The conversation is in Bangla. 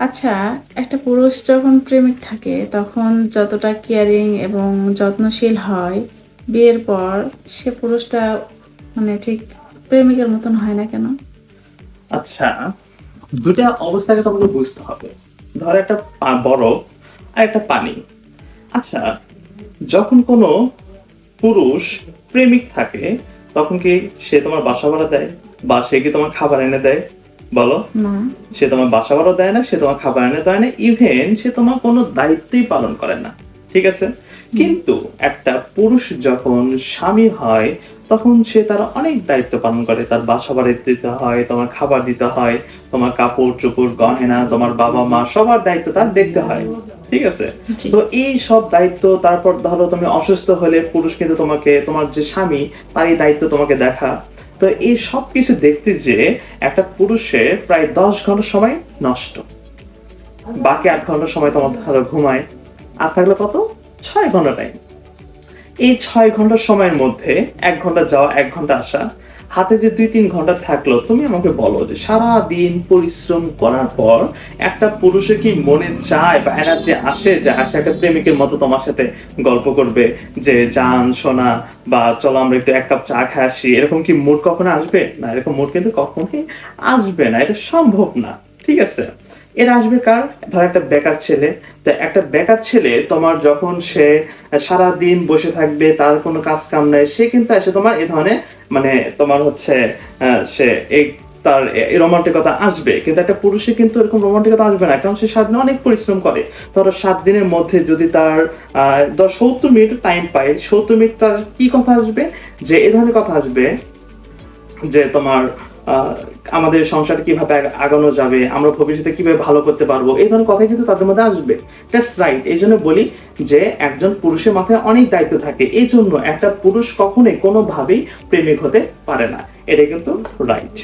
আচ্ছা, একটা পুরুষ যখন প্রেমিক থাকে তখন যতটা কেয়ারিং এবং যত্নশীল হয়, বিয়ের পর সে পুরুষটা মানে ঠিক প্রেমিকের মতন হয় না কেন? আচ্ছা, দুটা অবস্থাকে তোমাকে বুঝতে হবে। ধর একটা বরফ আর একটা পানি। আচ্ছা, যখন কোনো পুরুষ প্রেমিক থাকে তখন কি সে তোমার বাসা ভাড়া দেয়, বা সে কি তোমার খাবার এনে দেয়? বলো। না। সে তোমার বাসা ভাড়া দেয় না, সে তোমার খাবার এনে দেয় না, ইভেন সে তোমার কোনো দায়িত্বই পালন করে না। ঠিক আছে? হুম। কিন্তু একটা পুরুষ যখন স্বামী হয় তখন সে তার অনেক দায়িত্ব পালন করে। তার বাসা ভাড়া দিতে হয়, তোমার খাবার দিতে হয়, তোমার কাপড় চোপড় গহেনা, তোমার বাবা মা সবার দায়িত্ব তার দেখতে হয়। ঠিক আছে? জি। তো এই সব দায়িত্ব, তারপর ধরো তুমি অসুস্থ হলে পুরুষ কিন্তু তোমাকে, তোমার যে স্বামী তার এই দায়িত্ব তোমাকে দেখা। তো এই সব কিছু দেখতে যে একটা পুরুষের প্রায় 10 ঘন্টা সময় নষ্ট, বাকি 8 ঘন্টা সময় তোমার ধরো ঘুমায়, আর থাকলে কত, 6 ঘন্টা টাইম। এই 6 ঘন্টা সময়ের মধ্যে 1 ঘন্টা যাওয়া, 1 ঘন্টা আসা, হাতে যে 2-3 ঘন্টা থাকলো, তুমি আমাকে বলো যে সারা দিন পরিশ্রম করার পর একটা পুরুষের কি মনে চায় বা এনার্জি আসে যে আসে একটা প্রেমিকের মতো তোমার সাথে গল্প করবে, যে জান সোনা, বা চলো আমরা একটু 1 কাপ চা খেয়ে আসি, এরকম কি মুড কখনো আসবে? না, এরকম মুড কিন্তু কখনোই আসবে না, এটা সম্ভব না। ঠিক আছে? এর আসবে কার? ধর একটা বেকার ছেলে। তো একটা বেকার ছেলে তোমার যখন সে সারা দিন বসে থাকবে, তার কোনো কাজ কাম নাই, সে কিন্তু এসে তোমার এই ধরনের মানে তোমার হচ্ছে সে এই তার এই রোমান্টিকতা আসবে, কিন্তু একটা পুরুষে কিন্তু এরকম রোমান্টিকতা আসবে না, কারণ সে সারাদিন অনেক পরিশ্রম করে। ধরো 7 দিনের মধ্যে যদি তার 70 মিনিট টাইম পায়, 70 মিনিট তার কি কথা আসবে? যে এই ধরনের কথা আসবে যে তোমার আহ, আমাদের সংসার কিভাবে আগানো যাবে, আমরা ভবিষ্যতে কিভাবে ভালো করতে পারবো, এই ধরনের কথা কিন্তু তাদের মধ্যে আসবে। That's right. এই জন্য বলি যে একজন পুরুষের মাথায় অনেক দায়িত্ব থাকে, এই জন্য একটা পুরুষ কখনোই কোনোভাবেই প্রেমিক হতে পারে না। এটা কিন্তু রাইট।